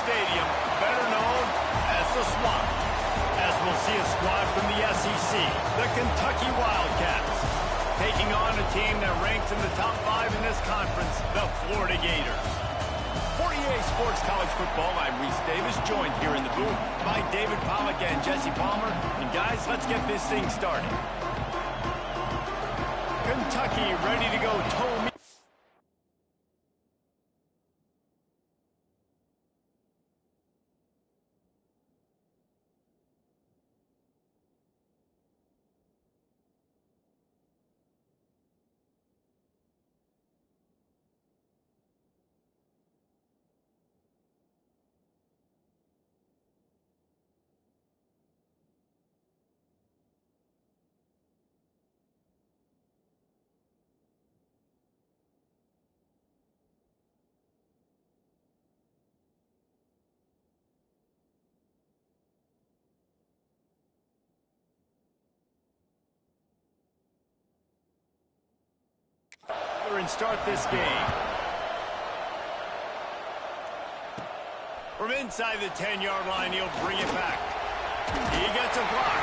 Stadium, better known as the Swamp, as we'll see a squad from the SEC, the Kentucky Wildcats, taking on a team that ranks in the top 5 in this conference, the Florida Gators. For EA Sports College Football, I'm Reese Davis, joined here in the booth by David Pollack and Jesse Palmer. And guys, let's get this thing started. Kentucky ready to go toe-me. And start this game. From inside the 10-yard line, he'll bring it back. He gets a block.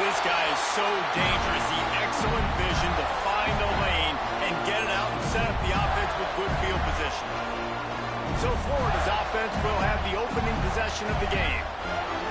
This guy is so dangerous. The excellent vision to find the lane and get it out and set up the offense with good field position. So Florida's offense will have the opening possession of the game.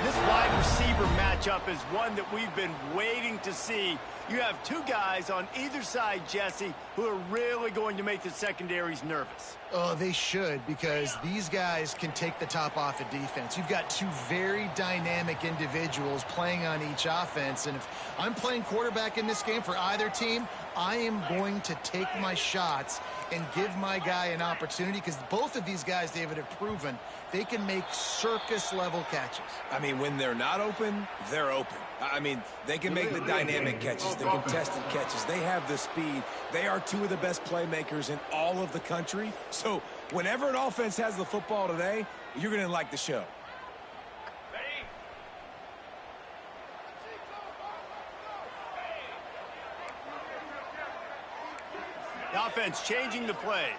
This wide receiver matchup is one that we've been waiting to see. You have two guys on either side, Jesse, who are really going to make the secondaries nervous. Oh, they should, because these guys can take the top off of defense. You've got two very dynamic individuals playing on each offense, and if I'm playing quarterback in this game for either team, I am going to take my shots and give my guy an opportunity, because both of these guys, David, have proven they can make circus-level catches. I mean, when they're not open, they're open. I mean, they can make the dynamic catches, the contested catches. They have the speed. They are two of the best playmakers in all of the country. So whenever an offense has the football today, you're going to like the show. The offense changing the play.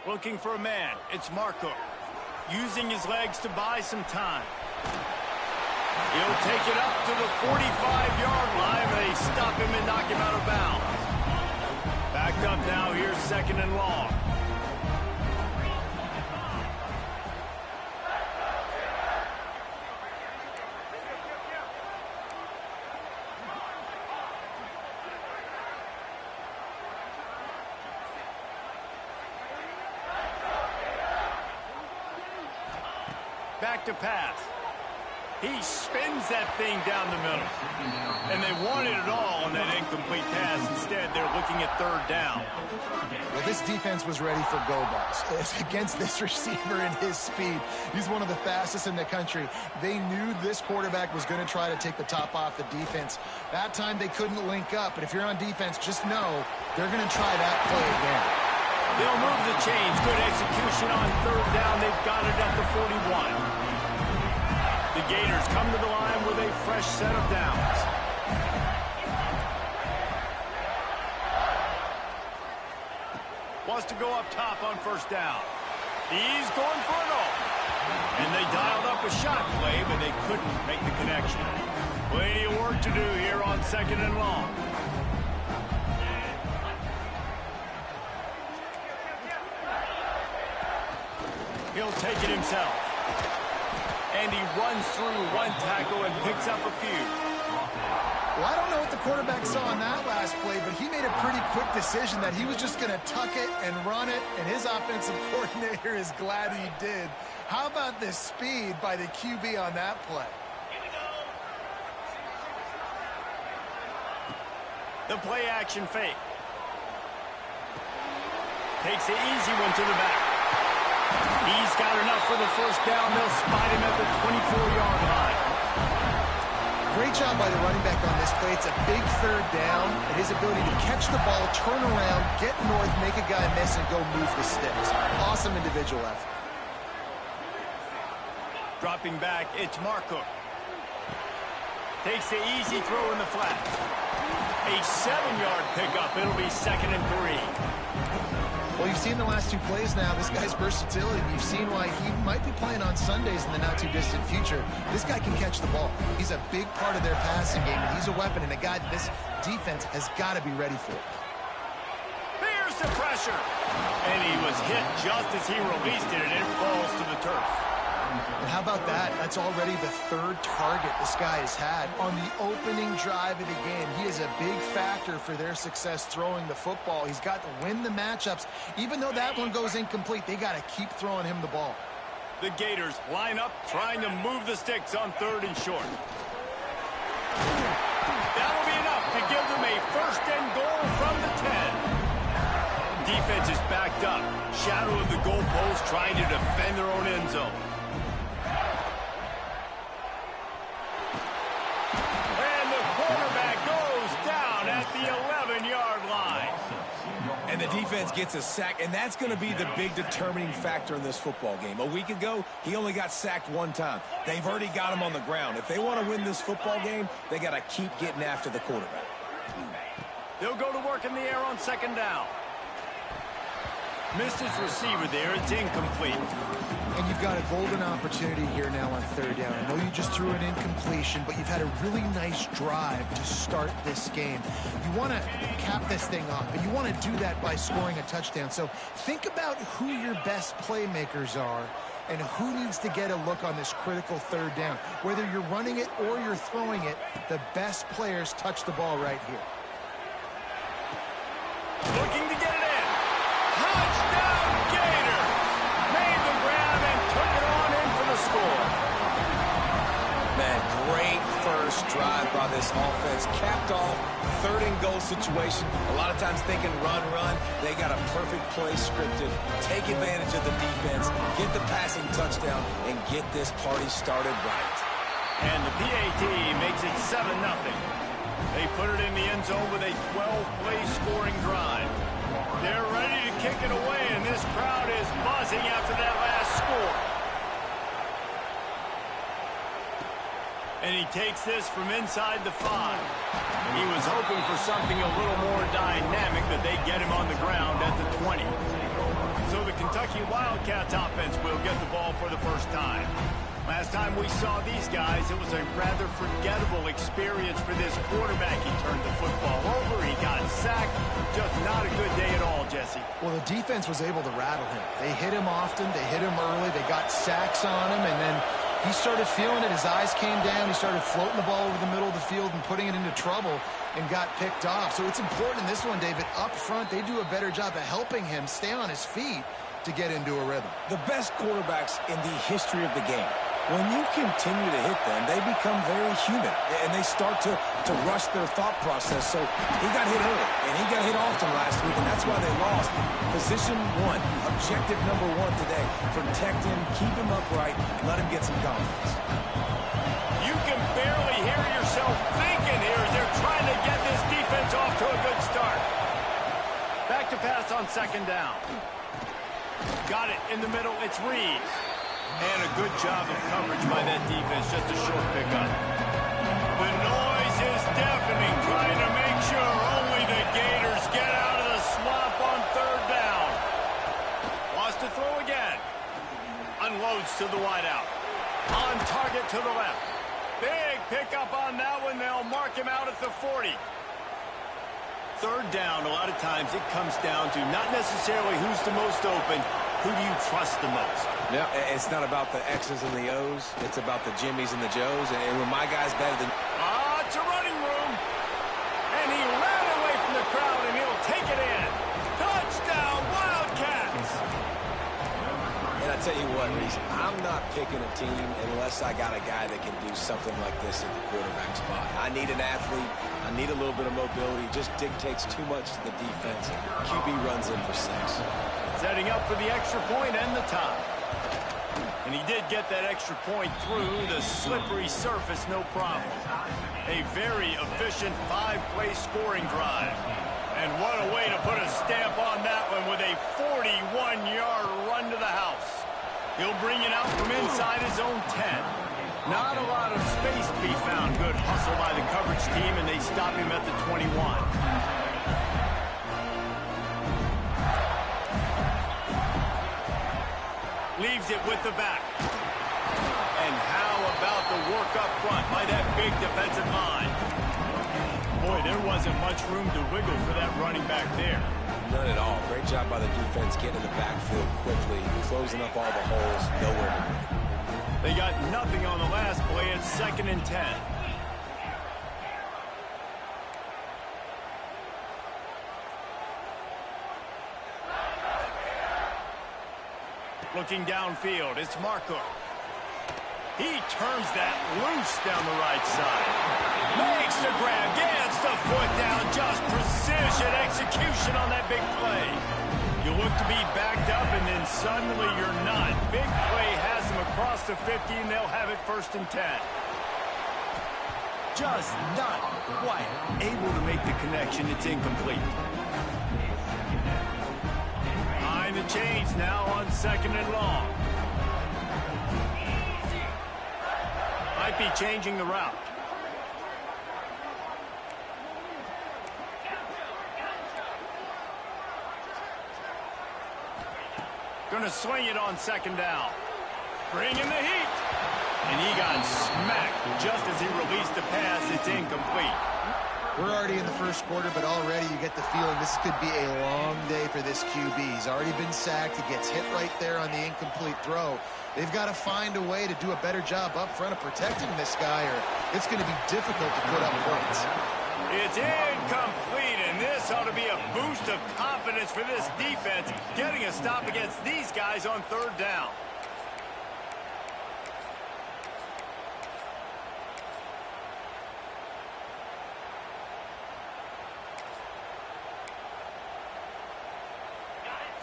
Looking for a man. It's Marco. Using his legs to buy some time. He'll take it up to the 45-yard line. They stop him and knock him out of bounds. Backed up now. Here's 2nd and long. Back to pass. He spins that thing down the middle. And they wanted it all on that incomplete pass. Instead, they're looking at 3rd down. Well, this defense was ready for go balls. Against this receiver and his speed, he's one of the fastest in the country. They knew this quarterback was going to try to take the top off the defense. That time they couldn't link up. But if you're on defense, just know they're going to try that play again. They'll move the chains. Good execution on 3rd down. They've got it at the 41. The Gators come to the line with a fresh set of downs. Wants to go up top on 1st down. He's going for it all. And they dialed up a shot play, but they couldn't make the connection. Plenty of work to do here on 2nd and long. He'll take it himself. And he runs through one tackle and picks up a few. Well, I don't know what the quarterback saw on that last play, but he made a pretty quick decision that he was just going to tuck it and run it, and his offensive coordinator is glad he did. How about the speed by the QB on that play? The play action fake. Takes the easy one to the back. He's got enough for the 1st down. They'll spot him at the 24-yard line. Great job by the running back on this play. It's a big 3rd down, and his ability to catch the ball, turn around, get north, make a guy miss, and go move the sticks. Awesome individual effort. Dropping back, it's Marco. Takes the easy throw in the flat. A 7-yard pickup. It'll be 2nd and 3. Well, you've seen the last 2 plays now. This guy's versatility. You've seen why he might be playing on Sundays in the not-too-distant future. This guy can catch the ball. He's a big part of their passing game, and he's a weapon and a guy that this defense has got to be ready for. Here's the pressure. And he was hit just as he released it, and it falls to the turf. And how about that? That's already the 3rd target this guy has had on the opening drive of the game. He is a big factor for their success throwing the football. He's got to win the matchups. Even though that one goes incomplete, they got to keep throwing him the ball. The Gators line up, trying to move the sticks on 3rd and short. That'll be enough to give them a 1st and goal from the 10. Defense is backed up. Shadow of the goalpost, trying to defend their own end zone. And the quarterback goes down at the 11-yard line. And the defense gets a sack, and that's going to be the big determining factor in this football game. A week ago, he only got sacked 1 time. They've already got him on the ground. If they want to win this football game, they got to keep getting after the quarterback. They'll go to work in the air on 2nd down. Missed his receiver there. It's incomplete. And you've got a golden opportunity here now on 3rd down. I know you just threw an incompletion, but you've had a really nice drive to start this game. You want to cap this thing off, and you want to do that by scoring a touchdown. So think about who your best playmakers are and who needs to get a look on this critical 3rd down. Whether you're running it or you're throwing it, the best players touch the ball right here. Looking to get it in. Touchdown, Gator! Made the grab and took it on in for the score. Man, great first drive by this offense. Capped off, 3rd and goal situation. A lot of times thinking run. They got a perfect play scripted. Take advantage of the defense, get the passing touchdown, and get this party started right. And the PAT makes it 7-0. They put it in the end zone with a 12-play scoring drive. They're ready to kick it away, and this crowd is buzzing after that last score. And he takes this from inside the 5. He was hoping for something a little more dynamic, that they get him on the ground at the 20. So the Kentucky Wildcats offense will get the ball for the first time. Last time we saw these guys, it was a rather forgettable experience for this quarterback. He turned the football over, he got sacked. Just not a good day at all, Jesse. Well, the defense was able to rattle him. They hit him often, they hit him early, they got sacks on him, and then he started feeling it. His eyes came down, he started floating the ball over the middle of the field and putting it into trouble and got picked off. So it's important in this one, David, up front, they do a better job of helping him stay on his feet to get into a rhythm. The best quarterbacks in the history of the game, when you continue to hit them, they become very human, and they start to rush their thought process. So he got hit early, and he got hit often last week, and that's why they lost. Position 1, objective number 1 today. Protect him, keep him upright, let him get some confidence. You can barely hear yourself thinking here as they're trying to get this defense off to a good start. Back to pass on 2nd down. Got it in the middle. It's Reeves. And a good job of coverage by that defense. Just a short pickup. The noise is deafening, trying to make sure only the Gators get out of the swamp on 3rd down. Wants to throw again. Unloads to the wideout. On target to the left. Big pickup on that one. They'll mark him out at the 40. 3rd down, a lot of times it comes down to not necessarily who's the most open, who do you trust the most? Yeah, it's not about the X's and the O's. It's about the Jimmies and the Joes. And when my guy's better than... It's a running room. And he ran away from the crowd, and he'll take it in. Touchdown, Wildcats! And I tell you what, Reese, I'm not picking a team unless I got a guy that can do something like this at the quarterback spot. I need an athlete. I need a little bit of mobility. Just dictates too much to the defense. QB runs in for 6. Setting up for the extra point and the tie. And he did get that extra point through the slippery surface, no problem. A very efficient 5-play scoring drive. And what a way to put a stamp on that one with a 41-yard run to the house. He'll bring it out from inside his own 10. Not a lot of space to be found. Good hustle by the coverage team, and they stop him at the 21. Leaves it with the back. And how about the work up front by that big defensive line? Boy, there wasn't much room to wiggle for that running back there. None at all. Great job by the defense getting in the backfield quickly, closing up all the holes, nowhere to be. They got nothing on the last play. It's 2nd and 10. Looking downfield, it's Marco. He turns that loose down the right side. Makes the grab, gets the foot down, just precision execution on that big play. You look to be backed up, and then suddenly you're not. Big play has them across the 50, and they'll have it 1st and 10. Just not quite able to make the connection. It's incomplete. Behind the chains now on 2nd and long. Might be changing the route. Gonna swing it on 2nd down. Bring in the heat. And he got smacked just as he released the pass. It's incomplete. We're already in the 1st quarter, but already you get the feeling this could be a long day for this QB. He's already been sacked. He gets hit right there on the incomplete throw. They've got to find a way to do a better job up front of protecting this guy, or it's going to be difficult to put up points. It's incomplete, and this ought to be a boost of confidence for this defense, getting a stop against these guys on 3rd down.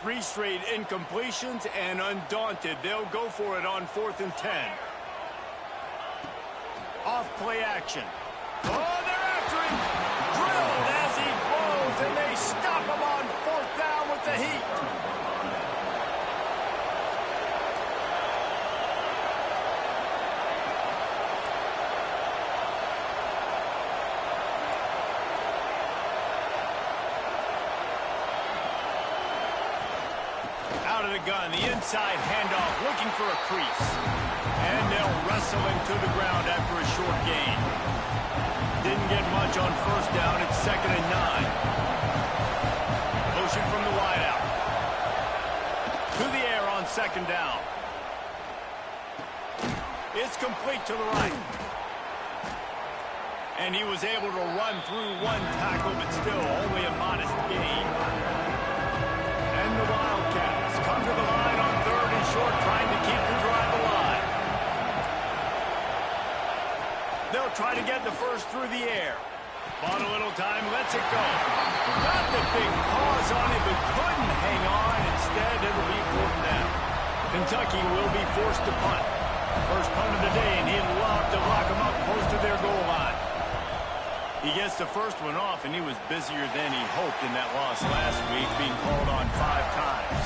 Three straight incompletions, and undaunted, they'll go for it on 4th and 10. Off play action. Oh, they're after him. Drilled as he blows, and they stop him on 4th down with the heat. Out of the gun, the inside handoff, looking for a crease. And they'll wrestle him to the ground after a short gain. Didn't get much on 1st down. It's 2nd and 9. Motion from the wideout. To the air on 2nd down. It's complete to the right. And he was able to run through one tackle, but still only a modest gain. And the Wildcats come to the line on 3rd and short, trying to keep the drive alive. They'll try to get the first through the air. Bought a little time, lets it go. Got the big pause on it, but couldn't hang on. Instead, it'll be 4th down. Kentucky will be forced to punt. First punt of the day, and he'd love to lock them up close to their goal line. He gets the first one off, and he was busier than he hoped in that loss last week, being called on 5 times.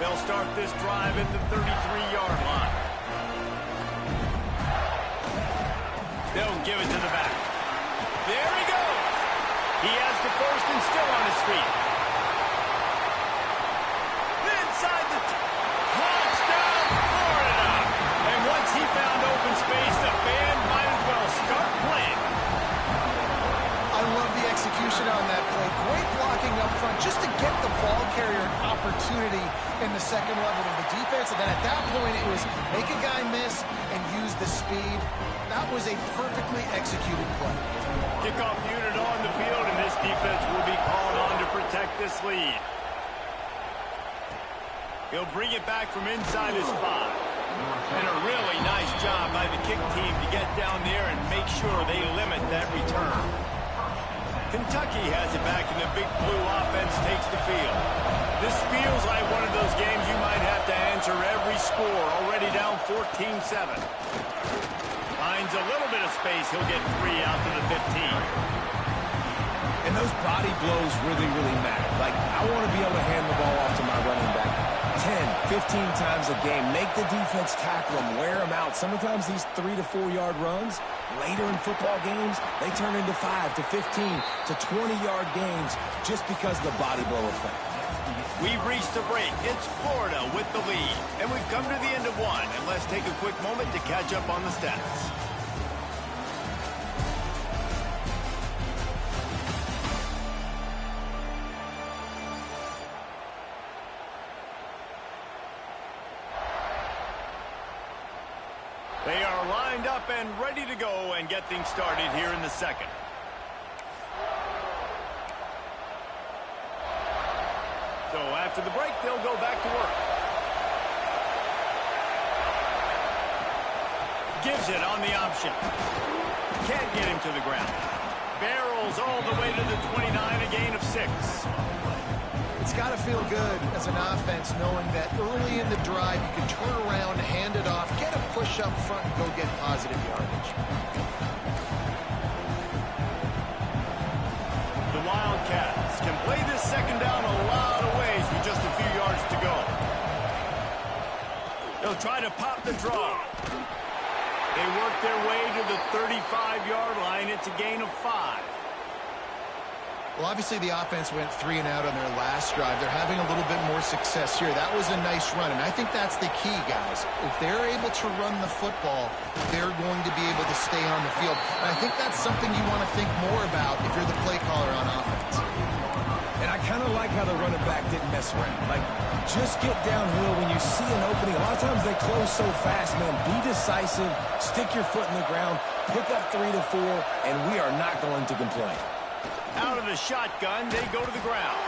They'll start this drive at the 33-yard line. They'll give it to the back. There he goes. He has the first and still on his feet. Inside the touchdown, Florida. And once he found open space, the band might as well start playing. I love the execution on that play. Great blocking up front just to get the ball carrier an opportunity in the 2nd level of the defense. And then at that point, it was make a guy miss and use the speed. That was a perfectly executed play. Kickoff unit on the field, and this defense will be called on to protect this lead. He'll bring it back from inside his 5. And a really nice job by the kick team to get down there and make sure they limit that return. Kentucky has it back, and the big blue offense takes the field. This feels like one of those games you might have to answer every score, already down 14-7. Finds a little bit of space. He'll get 3 out to the 15. And those body blows really, really matter. Like, I want to be able to hand the ball off to my running back. 10, 15 times a game. Make the defense tackle them, wear them out. Sometimes these 3 to 4 yard runs, later in football games, they turn into 5 to 15 to 20-yard games just because of the body blow effect. We've reached the break. It's Florida with the lead. And we've come to the end of one. And let's take a quick moment to catch up on the stats. They are lined up and ready to go and get things started here in the second. So after the break, they'll go back to work. Gives it on the option. Can't get him to the ground. Barrels all the way to the 29, a gain of 6. It's got to feel good as an offense knowing that early in the drive you can turn around, hand it off, get a push up front, and go get positive yardage. The Wildcats can play this second down a lot of ways with just a few yards to go. They'll try to pop the draw. They work their way to the 35-yard line. It's a gain of 5. Well, obviously the offense went 3 and out on their last drive. They're having a little bit more success here. That was a nice run, and I think that's the key, guys. If they're able to run the football, they're going to be able to stay on the field. And I think that's something you want to think more about if you're the play caller on offense. And I kind of like how the running back didn't mess around. Like, just get downhill when you see an opening. A lot of times they close so fast, man. Be decisive, stick your foot in the ground, pick up 3 to 4, and we are not going to complain. Out of the shotgun, they go to the ground.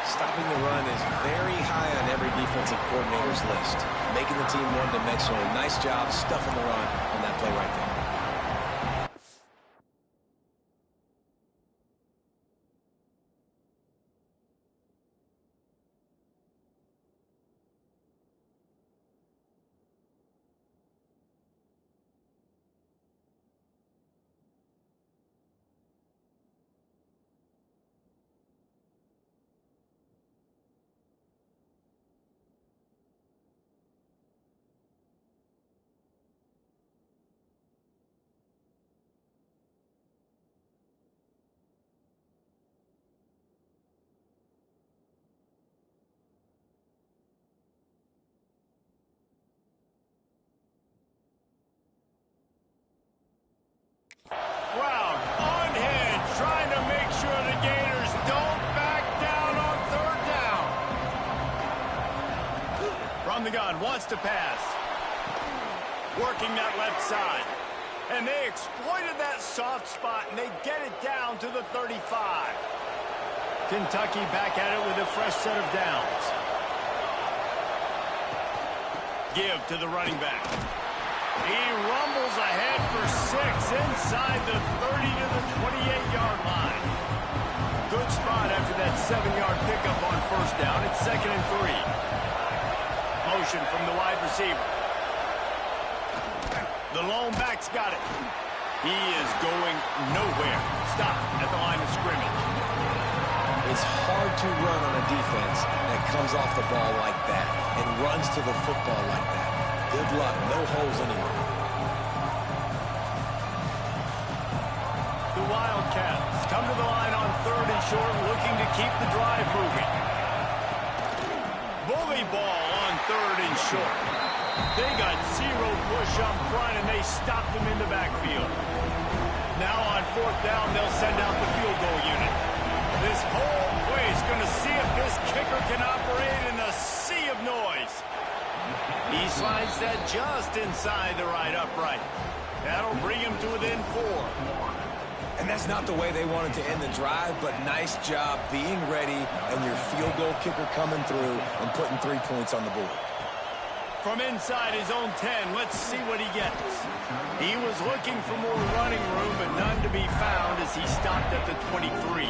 Stopping the run is very high on every defensive coordinator's list. Making the team one-dimensional. Nice job stuffing the run on that play right there. Brown on hand, trying to make sure the Gators don't back down on 3rd down. From the gun, wants to pass. Working that left side. And they exploited that soft spot, and they get it down to the 35. Kentucky back at it with a fresh set of downs. Give to the running back. He rumbles ahead for 6 inside the 30 to the 28-yard line. Good spot after that 7-yard pickup on 1st down. It's 2nd and 3. Motion from the wide receiver. The lone back's got it. He is going nowhere. Stop at the line of scrimmage. It's hard to run on a defense that comes off the ball like that and runs to the football like that. Good luck. No holes anywhere. The Wildcats come to the line on 3rd and short, looking to keep the drive moving. Bully ball on 3rd and short. They got 0 push up front, and they stopped them in the backfield. Now on 4th down, they'll send out the field goal unit. This whole place going to see if this kicker can operate in a sea of noise. He slides that just inside the right upright. That'll bring him to within 4. And that's not the way they wanted to end the drive, but nice job being ready and your field goal kicker coming through and putting 3 points on the board. From inside his own 10, let's see what he gets. He was looking for more running room, but none to be found as he stopped at the 23.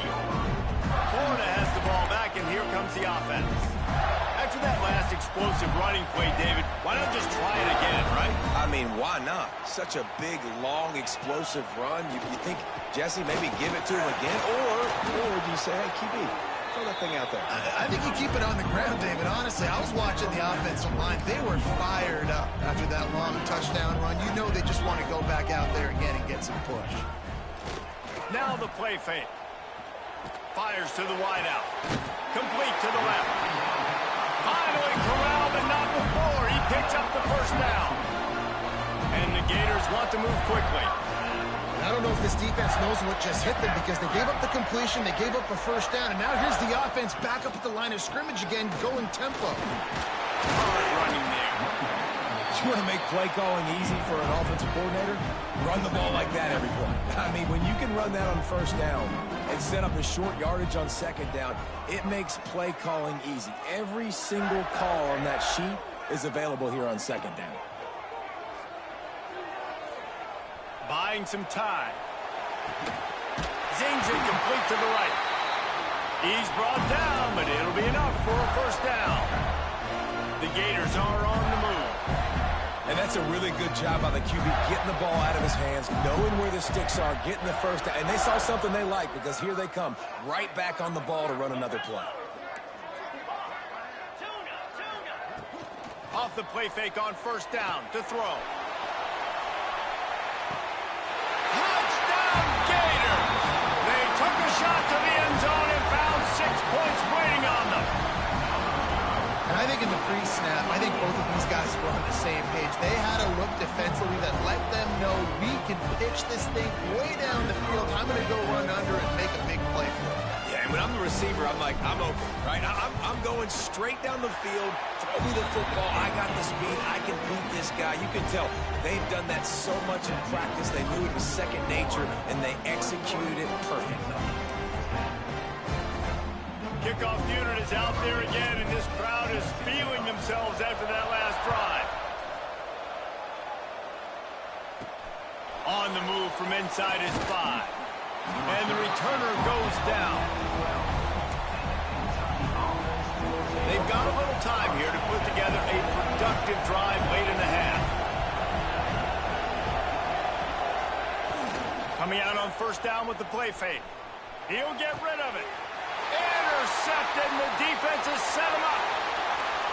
Florida has the ball back, and here comes the offense. After that last explosive running play, David, why not just try it again, right? I mean, why not? Such a big, long, explosive run. You think, Jesse, maybe give it to him again? Or do you say, hey, QB, Throw that thing out there. I think you keep it on the ground, David. Honestly, I was watching the offensive line. They were fired up after that long touchdown run. You know they just want to go back out there again and get some push. Now the play fake. Fires to the wideout. Complete to the left. Finally corralled, but not before. He picks up the first down. And the Gators want to move quickly. I don't know if this defense knows what just hit them because they gave up the completion, they gave up a first down, and now here's the offense back up at the line of scrimmage again, going tempo. Hard running there. You want to make play calling easy for an offensive coordinator? Run the ball like that every play. I mean, when you can run that on first down and set up a short yardage on second down, it makes play calling easy. Every single call on that sheet is available here on second down. Buying some time. Zings it complete to the right. He's brought down, but it'll be enough for a first down. The Gators are on the move. And that's a really good job by the QB getting the ball out of his hands, knowing where the sticks are, getting the first down. And they saw something they like because here they come, right back on the ball to run another play. Off the play fake on first down to throw. Took a shot to the end zone and found 6 points waiting on them. And I think in the pre-snap, I think both of these guys were on the same page. They had a look defensively that let them know we can pitch this thing way down the field. I'm going to go run under and make a big play for it. Yeah, and when I'm the receiver, I'm like, I'm open, right? I'm going straight down the field. Throw me the football. I got the speed. I can beat this guy. You can tell they've done that so much in practice. They knew it was second nature, and they executed it perfectly. Kickoff unit is out there again, and this crowd is feeling themselves after that last drive. On the move from inside his 5. And the returner goes down. They've got a little time here to put together a productive drive late in the half. Coming out on first down with the play fake. He'll get rid of it. Intercepted, and the defense has set him up.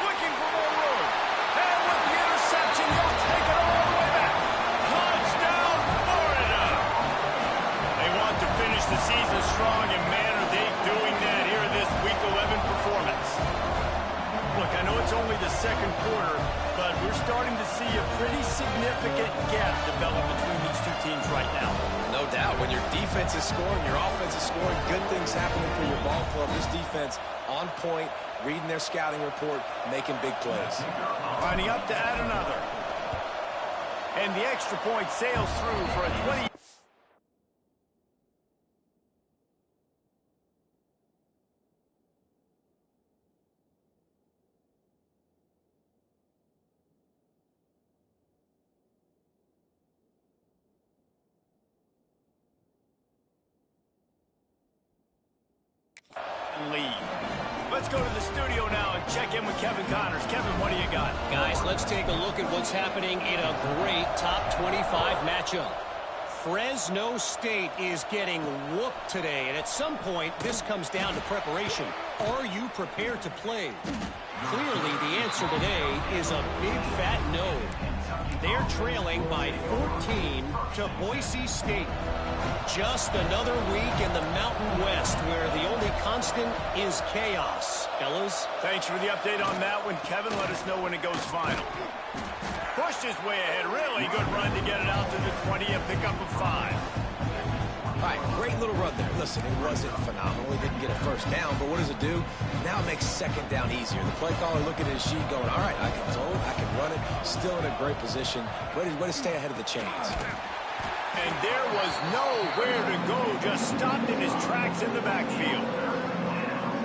Looking for more room. And with the interception, he'll take it all the way back. Touchdown, Florida. They want to finish the season strong, and man, are they doing that here in this Week 11 performance. Look, I know it's only the second quarter, but we're starting to see a pretty significant gap develop between these two teams right now. No doubt. When your defense is scoring, your offense is scoring, good things happening for your ball club. This defense on point, reading their scouting report, making big plays. Lining up to add another. And the extra point sails through for a 20. Lead. Let's go to the studio now and check in with Kevin Connors. Kevin, what do you got? Guys, let's take a look at what's happening in a great top 25 matchup. Fresno State is getting whooped today, and at some point, this comes down to preparation. Are you prepared to play? Clearly, the answer today is a big fat no. They're trailing by 14 to Boise State. Just another week in the Mountain West where the only constant is chaos. Fellas? Thanks for the update on that one, Kevin. Let us know when it goes final. Pushed his way ahead. Really good run to get it out to the 20, a pickup of 5. All right, great little run there. Listen, it wasn't phenomenal. He didn't get a first down, but what does it do? Now it makes second down easier. The play caller looking at his sheet going, all right, I can throw it, I can run it. Still in a great position. Way to stay ahead of the chains. And there was nowhere to go. Just stopped in his tracks in the backfield.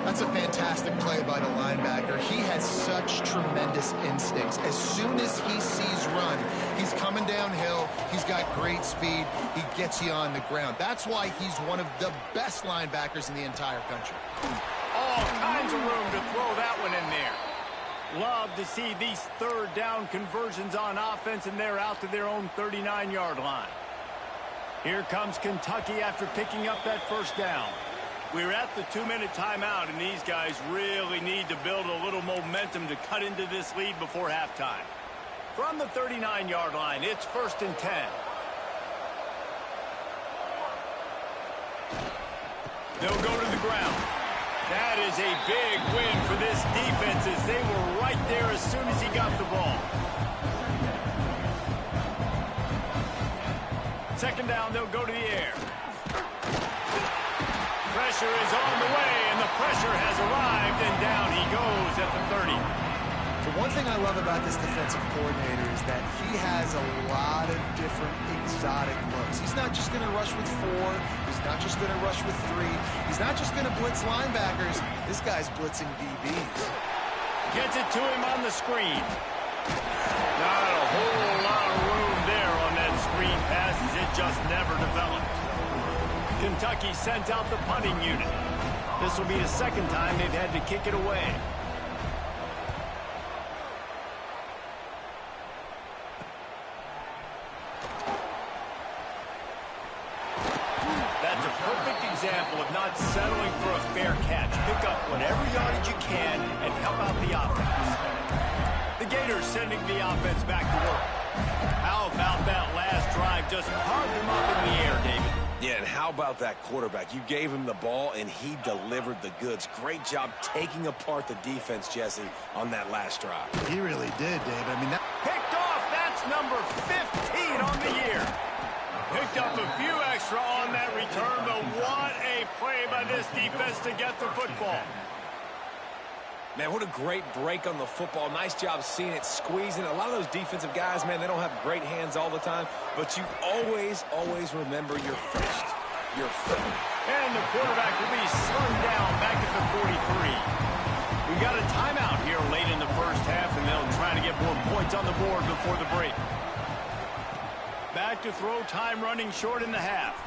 That's a fantastic play by the linebacker. He has such tremendous instincts. As soon as he sees run, he's coming downhill. He's got great speed. He gets you on the ground. That's why he's one of the best linebackers in the entire country. All kinds of room to throw that one in there. Love to see these third down conversions on offense, and they're out to their own 39-yard line. Here comes Kentucky after picking up that first down. We're at the 2-minute timeout, and these guys really need to build a little momentum to cut into this lead before halftime. From the 39-yard line, it's 1st and 10. They'll go to the ground. That is a big win for this defense as they were right there as soon as he got the ball. 2nd down, they'll go to the air. Pressure is on the way, and the pressure has arrived, and down he goes at the 30. The one thing I love about this defensive coordinator is that he has a lot of different exotic looks. He's not just going to rush with 4. He's not just going to rush with 3. He's not just going to blitz linebackers. This guy's blitzing DBs. Gets it to him on the screen. Not a whole lot of room there on that screen pass as it just never developed. Kentucky sent out the punting unit. This will be the 2nd time they've had to kick it away. That's a perfect example of not settling for a fair catch. Pick up whatever yardage you can and help out the offense. The Gators sending the offense back to work. How about that last drive? Just carved him up in the air, David. Yeah, and how about that quarterback? You gave him the ball, and he delivered the goods. Great job taking apart the defense, Jesse, on that last drive. He really did, David. I mean, that Picked off. That's number 15 on the year. Picked up a few extra on that return, but what a play by this defense to get the football. Man, what a great break on the football. Nice job seeing it, squeezing. A lot of those defensive guys, man, they don't have great hands all the time, but you always, always remember your first. Your first. And the quarterback will be slung down back at the 43. We got a timeout here late in the first half, and they'll try to get more points on the board before the break. Back to throw, time running short in the half.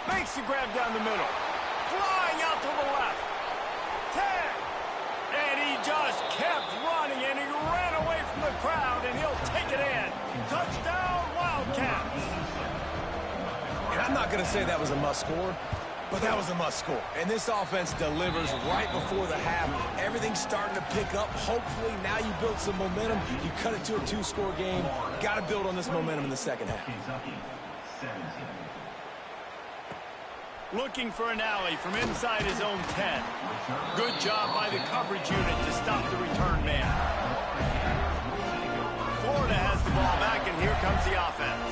Makes the grab down the middle. Flying out to the left. 10. And he just kept running, and he ran away from the crowd, and he'll take it in. Touchdown, Wildcats. And I'm not going to say that was a must-score, but that was a must-score. And this offense delivers right before the half. Everything's starting to pick up. Hopefully, now you build some momentum. You cut it to a 2-score game. Got to build on this momentum in the second half. Looking for an alley from inside his own 10. Good job by the coverage unit to stop the return man. Florida has the ball back, and here comes the offense.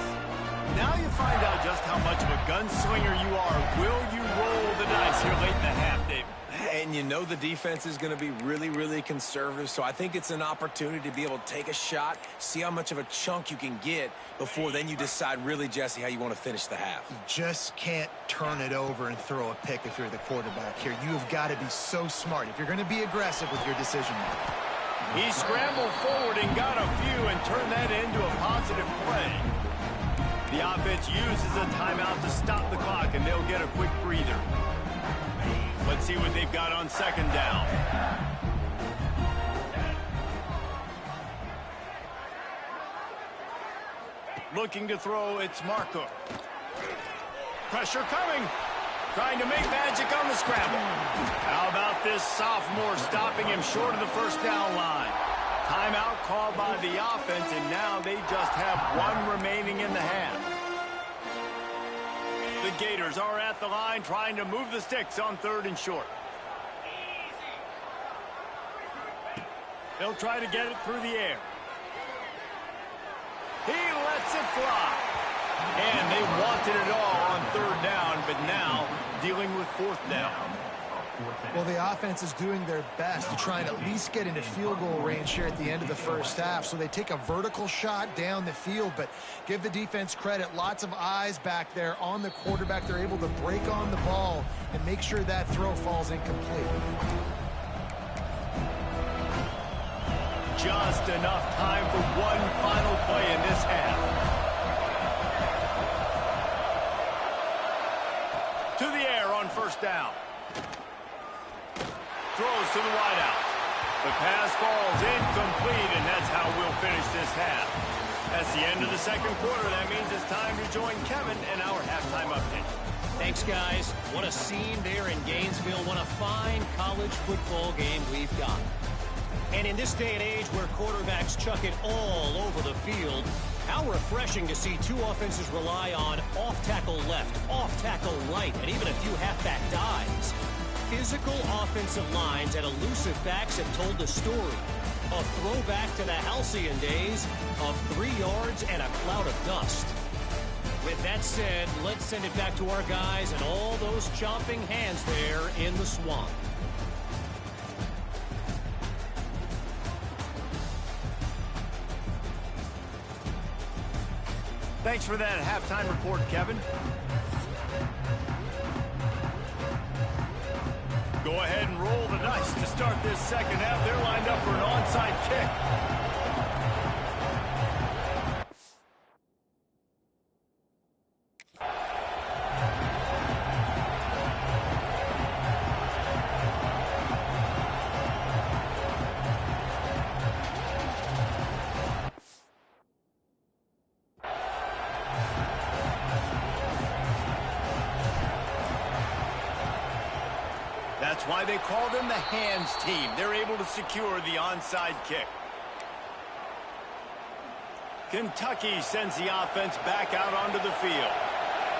Now you find out just how much of a gunslinger you are. Will you roll the dice here late in the half, David? And you know the defense is going to be really, really conservative, so I think it's an opportunity to be able to take a shot, see how much of a chunk you can get before then you decide really, Jesse, how you want to finish the half. you just can't turn it over and throw a pick if you're the quarterback here. You have got to be so smart if you're going to be aggressive with your decision making. He scrambled forward and got a few and turned that into a positive play. The offense uses a timeout to stop the clock, and they'll get a quick breather. Let's see what they've got on 2nd down. Looking to throw, it's Marco. Pressure coming. Trying to make magic on the scramble. How about this sophomore stopping him short of the 1st down line? Timeout called by the offense, and now they just have 1 remaining in the half. The Gators are at the line trying to move the sticks on 3rd and short. They'll try to get it through the air. He lets it fly. And they wanted it all on 3rd down, but now dealing with 4th down. Well, the offense is doing their best to try and at least get into field goal range here at the end of the first half. So they take a vertical shot down the field, but give the defense credit. Lots of eyes back there on the quarterback. They're able to break on the ball and make sure that throw falls incomplete. Just enough time for one final play in this half. To the air on 1st down. Throws to the wideout. The pass falls incomplete, and that's how we'll finish this half. That's the end of the 2nd quarter. That means it's time to join Kevin in our halftime update. Thanks, guys. What a scene there in Gainesville. What a fine college football game we've got. And in this day and age where quarterbacks chuck it all over the field, how refreshing to see two offenses rely on off-tackle left, off-tackle right, and even a few halfback dives. Physical offensive lines and elusive backs have told the story. A throwback to the halcyon days of 3 yards and a cloud of dust. With that said, let's send it back to our guys and all those chomping hands there in the swamp. Thanks for that halftime report, Kevin. Go ahead and roll the dice to start this second half. They're lined up for an onside kick. That's why they call them the hands team. They're able to secure the onside kick. Kentucky sends the offense back out onto the field.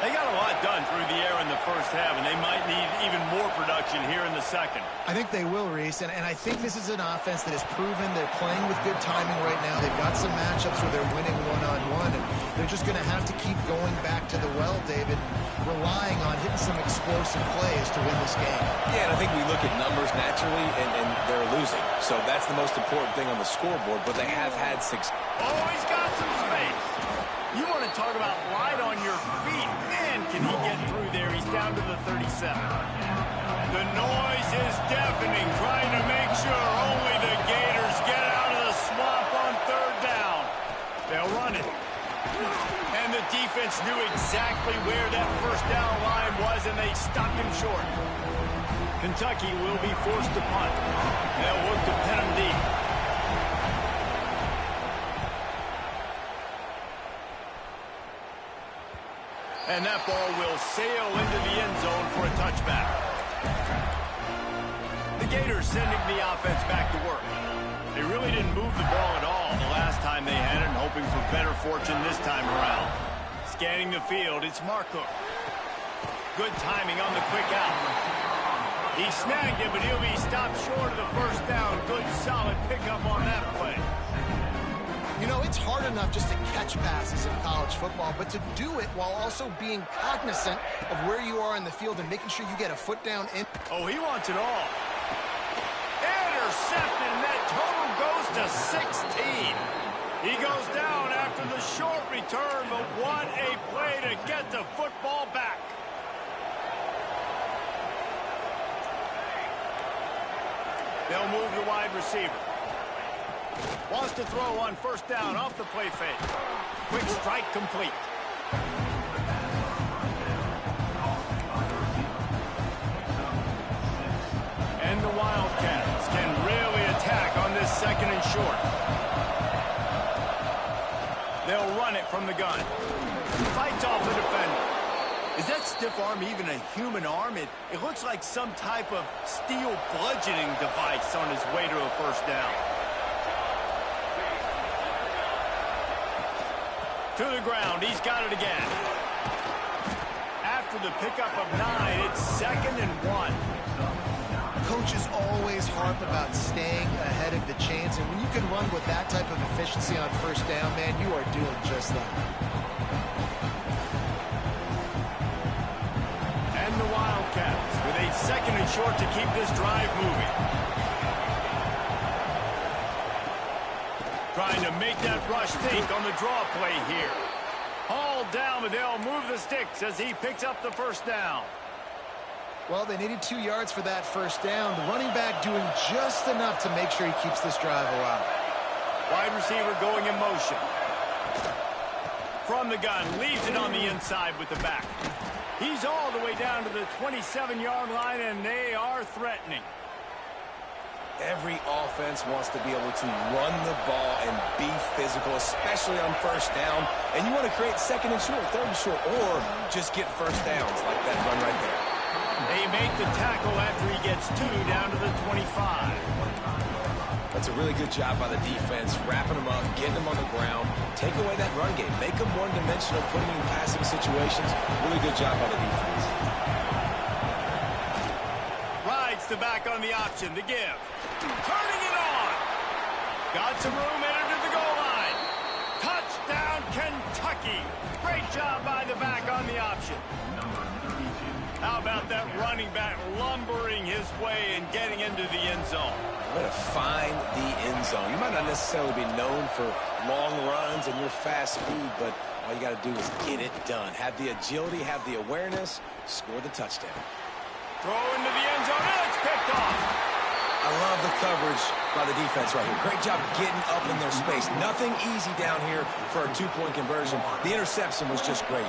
They got a lot done through the air in the first half, and they might need even more production here in the second. I think they will, Reese, and I think this is an offense that has proven they're playing with good timing right now. They've got some matchups where they're winning one-on-one, and they're just going to have to keep going back to the well, David, relying on hitting some explosive plays to win this game. Yeah, and I think we look at numbers naturally, and they're losing. So that's the most important thing on the scoreboard, but they have had 6. Oh, he's got some space. You want to talk about light on your feet. Man, can he get through there. He's down to the 37. The noise is deafening, trying to make sure only the Gators get out of the swamp on third down. They'll run it. And the defense knew exactly where that first down line was, and they stopped him short. Kentucky will be forced to punt. They'll work to pin him deep. And that ball will sail into the end zone for a touchback. The Gators sending the offense back to work. They really didn't move the ball at all the last time they had it, and hoping for better fortune this time around. Scanning the field, it's Marcook. Good timing on the quick out. He snagged it, but he'll be stopped short of the first down. Good, solid pickup on that play. You know, it's hard enough just to catch passes in college football, but to do it while also being cognizant of where you are in the field and making sure you get a foot down in. Oh, he wants it all. Intercepted, and that total goes to 16. He goes down after the short return, but what a play to get the football back. They'll move the wide receiver. Wants to throw on first down off the play fake. Quick strike complete. And the Wildcats can really attack on this second and short. They'll run it from the gun. Fights off the defender. Is that stiff arm even a human arm? It looks like some type of steel bludgeoning device on his way to a first down. To the ground, he's got it again. After the pickup of 9, it's 2nd and 1. Coaches always harp about staying ahead of the chains, and when you can run with that type of efficiency on first down, man, you are doing just that. And the Wildcats with a 2nd and short to keep this drive moving. Trying to make that rush think on the draw play here. Hauled down, but they'll move the sticks as he picks up the first down. Well, they needed 2 yards for that first down. The running back doing just enough to make sure he keeps this drive alive. Wide receiver going in motion. From the gun, leaves it on the inside with the back. He's all the way down to the 27-yard line, and they are threatening. Every offense wants to be able to run the ball and be physical, especially on first down. And you want to create second and short, third and short, or just get first downs like that run right there. They make the tackle after he gets 2 down to the 25. That's a really good job by the defense, wrapping them up, getting them on the ground, take away that run game, make them one-dimensional, put them in passing situations. Really good job by the defense. Rides the back on the option, the give. Turning it on. Got some room, entered to the goal line. Touchdown, Kentucky. Great job by the back on the option. How about that running back lumbering his way and getting into the end zone? Way to find the end zone. You might not necessarily be known for long runs and your fast speed, but all you got to do is get it done. Have the agility, have the awareness, score the touchdown. Throw into the end zone, and it's picked off. I love the coverage by the defense right here. Great job getting up in their space. Nothing easy down here for a 2-point conversion. The interception was just great.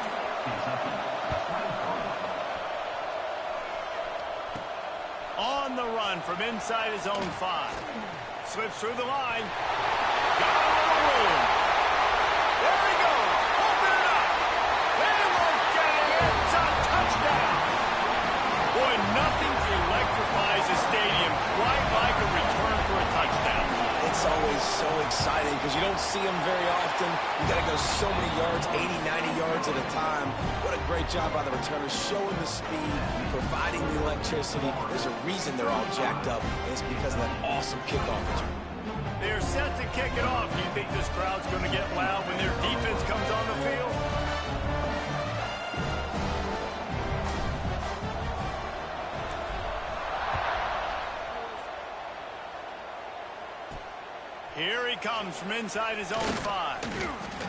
On the run from inside his own 5. Slips through the line. Got a little room. There he goes. Open it up. They won't get him. It's a touchdown. Boy, nothing electrifies a stadium quite like a return for a touchdown. It's always so exciting because you don't see them very often. You got to go so many yards, 80, 90 yards at a time. What a great job by the returners, showing the speed, providing the electricity. There's a reason they're all jacked up, and it's because of that awesome kickoff return. They're set to kick it off. Do you think this crowd's going to get loud when their defense comes on the field? Here he comes from inside his own 5.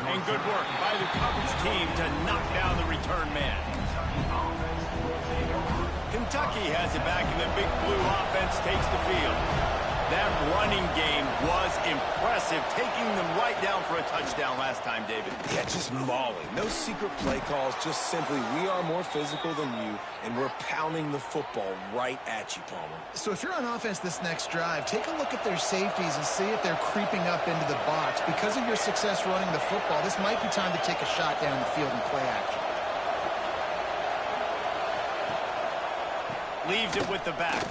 And good work by the coverage team to knock down the return man. Kentucky has it back, and the big blue offense takes the field. That running game was impressive, taking them right down for a touchdown last time, David. Yeah, just mauling. No secret play calls, just simply we are more physical than you, and we're pounding the football right at you, Palmer. So if you're on offense this next drive, take a look at their safeties and see if they're creeping up into the box. Because of your success running the football, this might be time to take a shot down the field and play action. Leaves it with the back.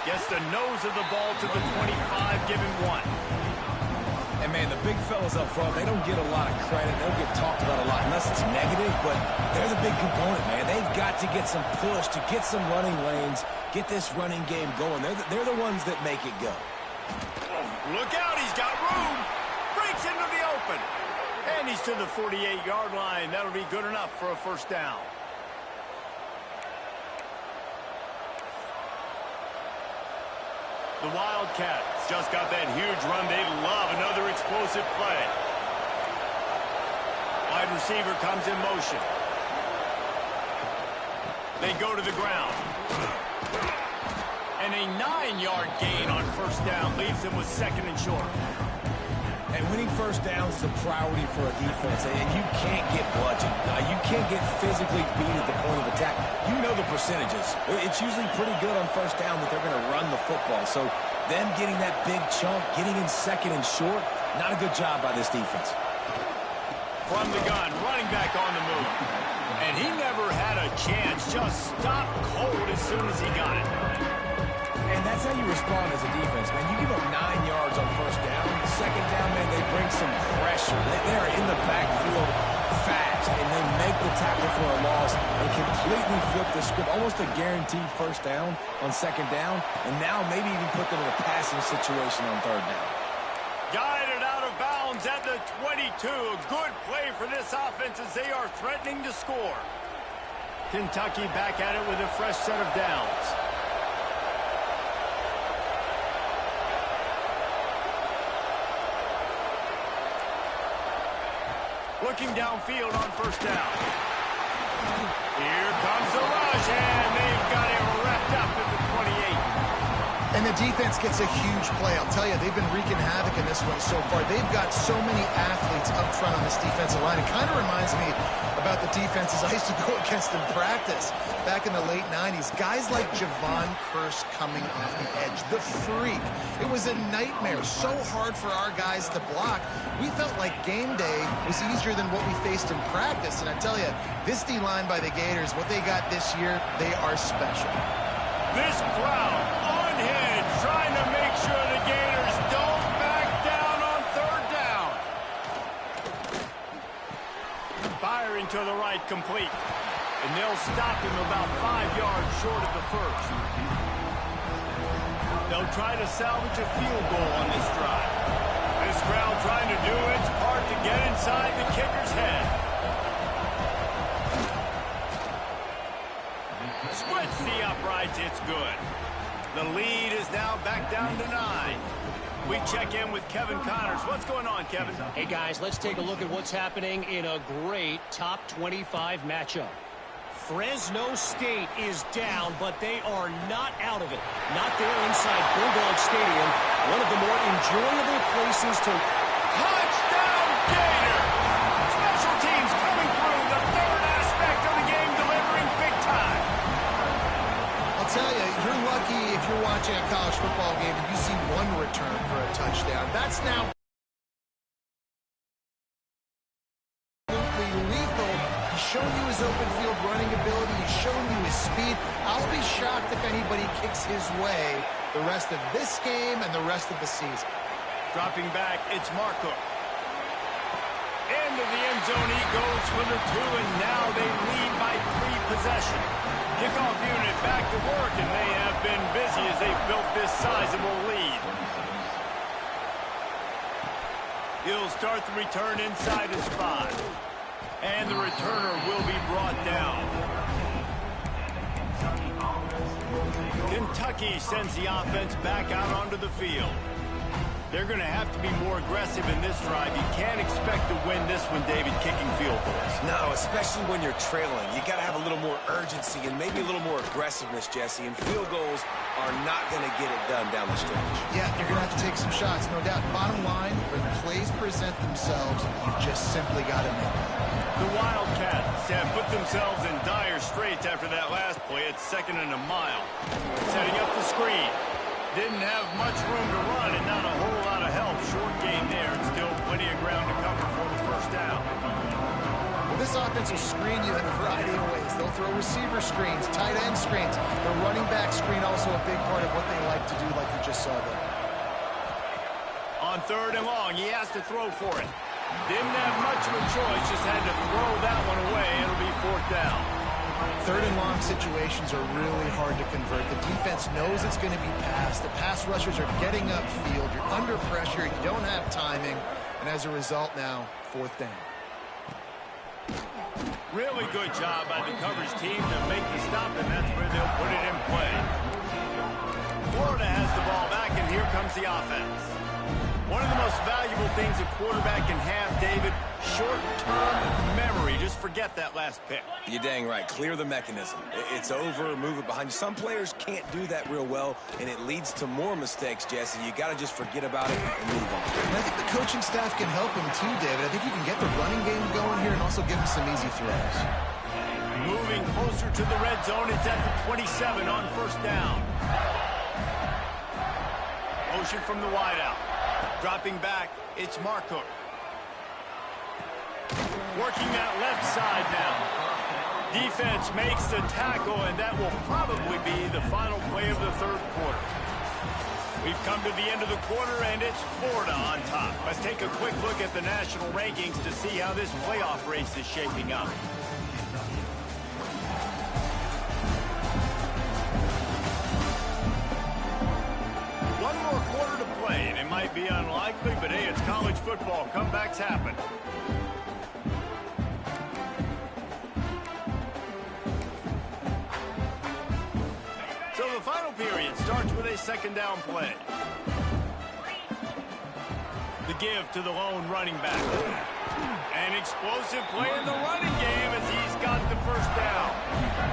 Gets the nose of the ball to the 25, give him 1. And, man, the big fellas up front, they don't get a lot of credit. They don't get talked about a lot unless it's negative, but they're the big component, man. They've got to get some push, to get some running lanes, get this running game going. They're the ones that make it go. Look out, he's got room. Breaks into the open. And he's to the 48-yard line. That'll be good enough for a first down. The Wildcats just got that huge run. They love another explosive play. Wide receiver comes in motion. They go to the ground. And a 9-yard gain on first down leaves them with second and short. And winning first downs is a priority for a defense, and you can't get bludgeoned. You can't get physically beat at the point of attack. You know the percentages. It's usually pretty good on first down that they're going to run the football. So them getting that big chunk, getting in second and short, not a good job by this defense. From the gun, running back on the move. And he never had a chance, just stopped cold as soon as he got it. And that's how you respond as a defense, man. You give up 9 yards on first down. Second down, man, they bring some pressure. They're in the backfield fast, and they make the tackle for a loss and completely flip the script. Almost a guaranteed first down on second down, and now maybe even put them in a passing situation on third down. Guided out of bounds at the 22. A good play for this offense as they are threatening to score. Kentucky back at it with a fresh set of downs. Looking downfield on first down. Here comes the rush, and they've got him wrapped up at the 28. And the defense gets a huge play. I'll tell you, they've been wreaking havoc in this one so far. They've got so many athletes up front on this defensive line. It kind of reminds me of about the defenses I used to go against in practice back in the late 90s. Guys like Javon Curse coming off the edge, the freak. It was a nightmare, so hard for our guys to block. We felt like game day was easier than what we faced in practice. And I tell you, this D-line by the Gators, what they got this year, they are special. This crowd unhinged, trying to make sure the Gators don't back down on third down. Firing to the right, complete. And they'll stop him about 5 yards short of the first. They'll try to salvage a field goal on this drive. This crowd trying to do its part to get inside the kicker's head. Splits the uprights, it's good. The lead is now back down to 9. We check in with Kevin Connors. What's going on, Kevin? Hey, guys, let's take a look at what's happening in a great top 25 matchup. Fresno State is down, but they are not out of it. Not there inside Bulldog Stadium, one of the more enjoyable places to... Touchdown, Gator! Special teams coming through, the third aspect of the game, delivering big time. I'll tell you, you're lucky if you're watching a college football game and you see one return for a touchdown. That's now absolutely lethal. He's shown you his open field running ability. He's shown you his speed. I'll be shocked if anybody kicks his way the rest of this game and the rest of the season. Dropping back, it's Marco. Into the end zone he goes for the 2, and now they lead by 3 possessions. Kickoff unit back to work, and they have been busy as they've built this sizable lead. He'll start the return inside his 5. And the returner will be brought down. Kentucky sends the offense back out onto the field. They're going to have to be more aggressive in this drive. You can't expect to win this one, David, kicking field goals. No, especially when you're trailing. You got to have a little more urgency and maybe a little more aggressiveness, Jesse. And field goals are not going to get it done down the stretch. Yeah, you're going to have to take some shots, no doubt. Bottom line, when plays present themselves, you just simply got to make them. The Wildcats have put themselves in dire straits after that last play. It's 2nd and a mile. Setting up the screen. Didn't have much room to run and not a whole lot of help. Short gain there and still plenty of ground to cover for the first down. Well, this offense will screen you in a variety of ways. They'll throw receiver screens, tight end screens. The running back screen also a big part of what they like to do, like you just saw there. On 3rd and long, he has to throw for it. Didn't have much of a choice, just had to throw that one away. It'll be 4th down. 3rd and long situations are really hard to convert. The defense knows it's going to be passed. The pass rushers are getting upfield. You're under pressure. You don't have timing. And as a result now, 4th down. Really good job by the coverage team to make the stop, and that's where they'll put it in play. Florida has the ball back, and here comes the offense. One of the most valuable things a quarterback can have, David, short-term memory. Just forget that last pick. You're dang right. Clear the mechanism. It's over, move it behind you. Some players can't do that real well, and it leads to more mistakes, Jesse. You got to just forget about it and move on. And I think the coaching staff can help him too, David. I think you can get the running game going here and also give him some easy throws. Moving closer to the red zone. It's at the 27 on 1st down. Motion from the wideout. Dropping back, it's Marco. Working that left side now. Defense makes the tackle, and that will probably be the final play of the 3rd quarter. We've come to the end of the quarter, and it's Florida on top. Let's take a quick look at the national rankings to see how this playoff race is shaping up. One more quarter to play, and it might be unlikely, but hey, it's college football. Comebacks happen. So the final period starts with a 2nd down play. The give to the lone running back. An explosive play in the running game as he's got the 1st down.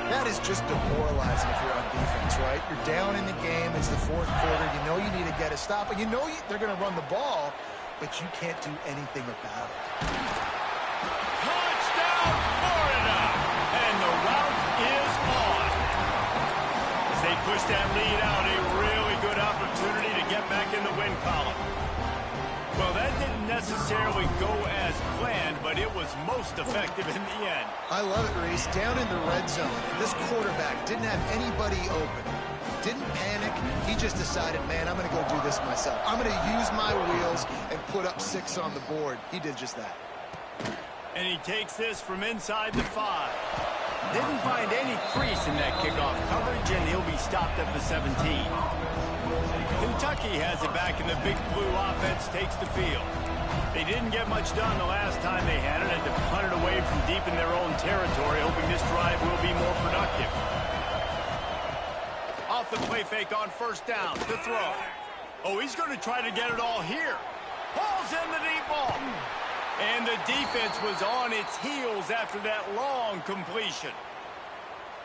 That is just demoralizing if you're on defense, right? You're down in the game. It's the 4th quarter. You know you need to get a stop, and you know they're going to run the ball, but you can't do anything about it. Touchdown, pushed that lead out. A really good opportunity to get back in the win column. Well, that didn't necessarily go as planned, but it was most effective in the end. I love it, Reese. Down in the red zone, this quarterback didn't have anybody open. Didn't panic. He just decided, man, I'm going to go do this myself. I'm going to use my wheels and put up 6 on the board. He did just that. And he takes this from inside the 5. Didn't find any crease in that kickoff coverage, and he'll be stopped at the 17. Kentucky has it back, and the Big Blue offense takes the field. They didn't get much done the last time they had it, and to punt it away from deep in their own territory, hoping this drive will be more productive. Off the play fake on first down to throw. Oh, he's going to try to get it all here. Pulls in the deep ball. And the defense was on its heels after that long completion.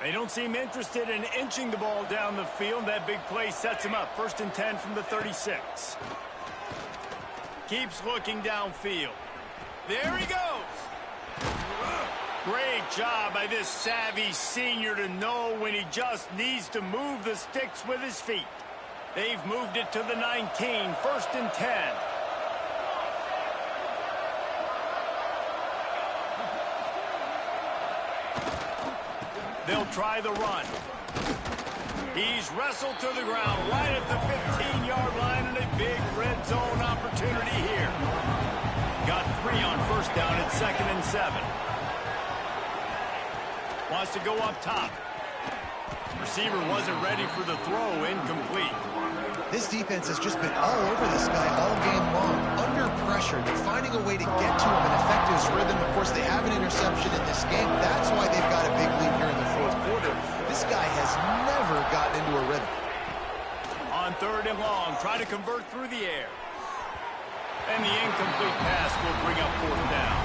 They don't seem interested in inching the ball down the field. That big play sets him up. 1st and 10 from the 36. Keeps looking downfield. There he goes. Great job by this savvy senior to know when he just needs to move the sticks with his feet. They've moved it to the 19. 1st and 10. They'll try the run. He's wrestled to the ground right at the 15-yard line, and a big red zone opportunity here. Got 3 on first down at 2nd and 7. Wants to go up top. Receiver wasn't ready for the throw, incomplete. This defense has just been all over this guy all game long. Under pressure, they're finding a way to get to him and affect his rhythm. Of course, they have an interception in this game. That's why they've got a big lead here in the 4th quarter. This guy has never gotten into a rhythm. On 3rd and long, try to convert through the air. And the incomplete pass will bring up 4th down.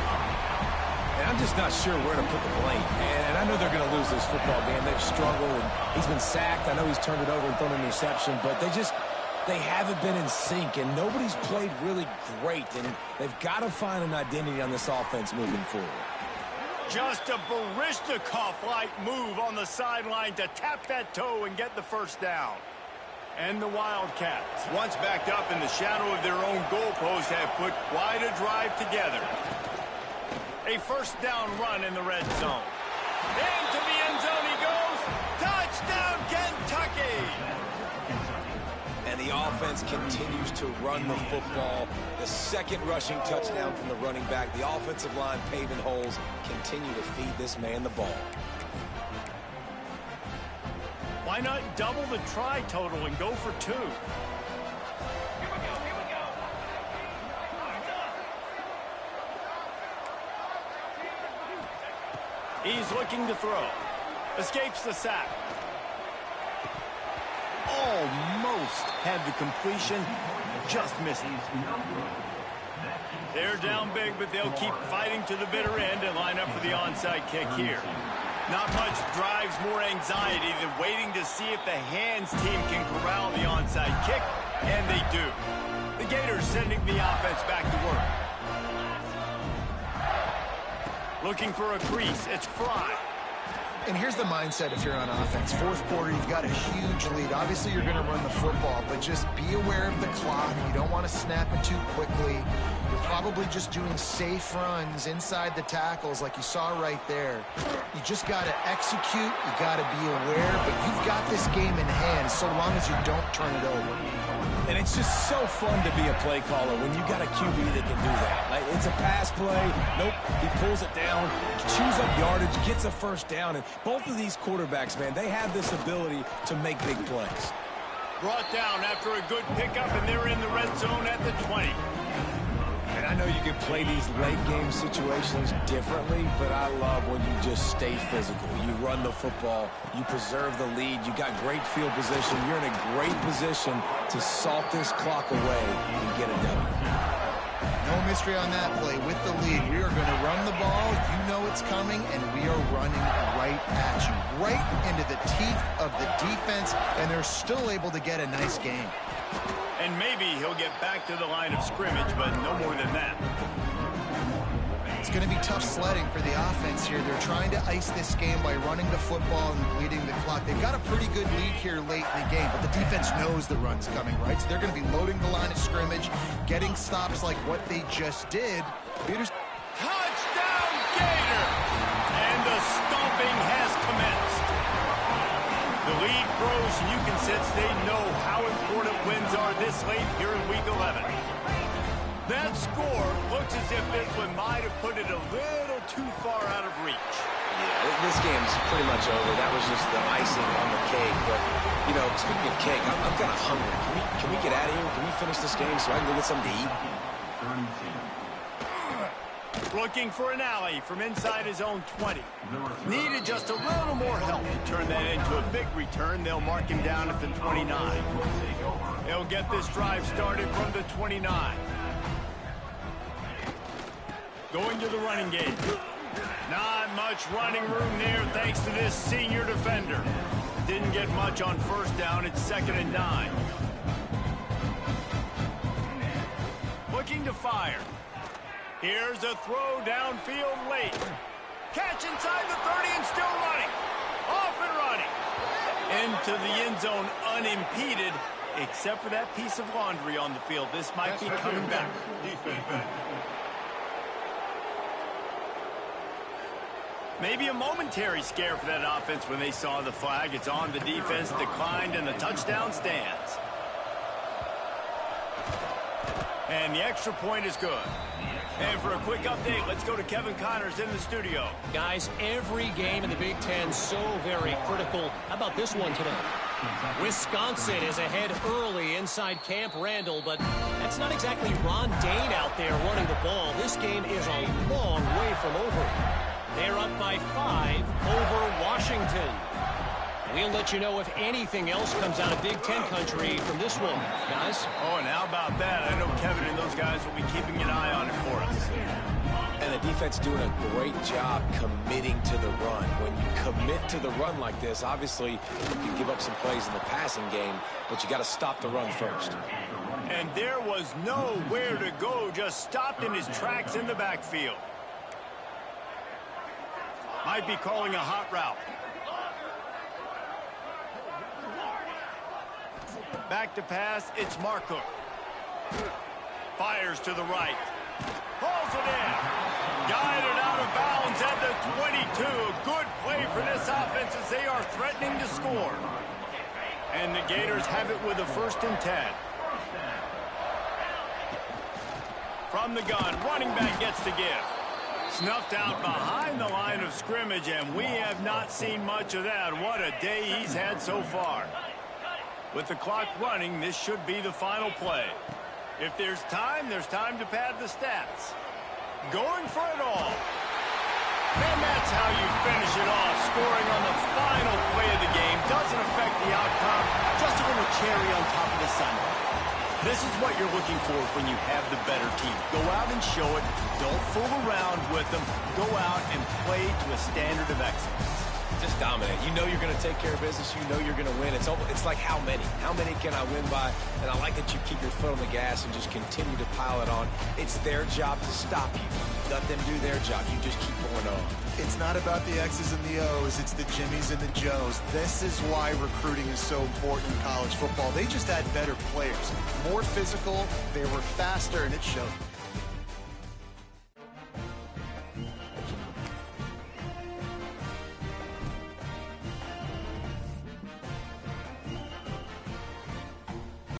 And I'm just not sure where to put the blame. And I know they're going to lose this football game. They've struggled, and he's been sacked. I know he's turned it over and thrown an interception, but they haven't been in sync, and nobody's played really great, and they've got to find an identity on this offense moving forward. Just a Baryshnikov-like move on the sideline to tap that toe and get the 1st down. And the Wildcats, once backed up in the shadow of their own goalpost, have put quite a drive together. A 1st down run in the red zone. Into the end zone he goes. Touchdown, Kentucky! And the offense continues to run the football. The 2nd rushing touchdown from the running back. The offensive line paving holes. Continue to feed this man the ball. Why not double the try total and go for 2? He's looking to throw. Escapes the sack. Almost had the completion. Just missed it. They're down big, but they'll keep fighting to the bitter end and line up for the onside kick here. Not much drives more anxiety than waiting to see if the hands team can corral the onside kick, and they do. The Gators sending the offense back to work. Looking for a crease. It's Fry. And here's the mindset if you're on offense. 4th quarter, you've got a huge lead. Obviously, you're going to run the football, but just be aware of the clock. You don't want to snap it too quickly. You're probably just doing safe runs inside the tackles like you saw right there. You just got to execute. You got to be aware, but you've got this game in hand so long as you don't turn it over. And it's just so fun to be a play caller when you got a QB that can do that. Like, it's a pass play. Nope, he pulls it down, chews up yardage, gets a 1st down. And both of these quarterbacks, man, they have this ability to make big plays. Brought down after a good pickup, and they're in the red zone at the 20. And I know you can play these late game situations differently, but I love when you just stay physical. You run the football, you preserve the lead, you got great field position, you're in a great position to salt this clock away and get a W. No mystery on that play. With the lead, we are going to run the ball. You know it's coming, and we are running right at you, right into the teeth of the defense, and they're still able to get a nice game. And maybe he'll get back to the line of scrimmage, but no more than that. it's going to be tough sledding for the offense here. They're trying to ice this game by running the football and bleeding the clock. They've got a pretty good lead here late in the game, but the defense knows the run's coming, right? So they're going to be loading the line of scrimmage, getting stops like what they just did. Touchdown, Gator! And the stomping has commenced. The lead grows, and you can sense they know how important wins are this late here in Week 11. That score looks as if this one might have put it a little too far out of reach. Yeah, this game's pretty much over. That was just the icing on the cake. But, you know, speaking of cake, I'm kind of hungry. Can we get out of here? Can we finish this game so I can go get something to eat? Looking for an alley from inside his own 20. Needed just a little more help to turn that into a big return. They'll mark him down at the 29. They'll get this drive started from the 29. Going to the running game. Not much running room there thanks to this senior defender. Didn't get much on first down. It's 2nd and 9. Looking to fire. Here's a throw downfield late. Catch inside the 30 and still running. Off and running. Into the end zone unimpeded, except for that piece of laundry on the field. This might be coming back. Maybe a momentary scare for that offense when they saw the flag. It's on. The defense declined and the touchdown stands. And the extra point is good. And for a quick update, let's go to Kevin Connors in the studio. Guys, every game in the Big Ten so very critical. How about this one today? Wisconsin is ahead early inside Camp Randall, but that's not exactly Ron Dane out there running the ball. This game is a long way from over. They're up by 5 over Washington. We'll let you know if anything else comes out of Big Ten country from this one, guys. Oh, and how about that? I know Kevin and those guys will be keeping an eye on it for us. And the defense doing a great job committing to the run. When you commit to the run like this, obviously you can give up some plays in the passing game, but you got to stop the run first. And there was nowhere to go, just stopped in his tracks in the backfield. Might be calling a hot route. Back to pass, it's Marcook. Fires to the right. Pulls it in. Guided out of bounds at the 22. Good play for this offense as they are threatening to score. And the Gators have it with a 1st and 10. From the gun, running back gets to give. Snuffed out behind the line of scrimmage, and we have not seen much of that. What a day he's had so far. With the clock running, this should be the final play. If there's time to pad the stats. Going for it all. And that's how you finish it off. Scoring on the final play of the game doesn't affect the outcome. Just a little cherry on top of the sundae. This is what you're looking for when you have the better team. Go out and show it. Don't fool around with them. Go out and play to a standard of excellence. Just dominate. You know you're going to take care of business. You know you're going to win. It's like how many? How many can I win by? And I like that you keep your foot on the gas and just continue to pile it on. It's their job to stop you. Let them do their job. You just keep going on. It's not about the X's and the O's. It's the Jimmies and the Joes. This is why recruiting is so important in college football. They just had better players. More physical. They were faster, and it showed.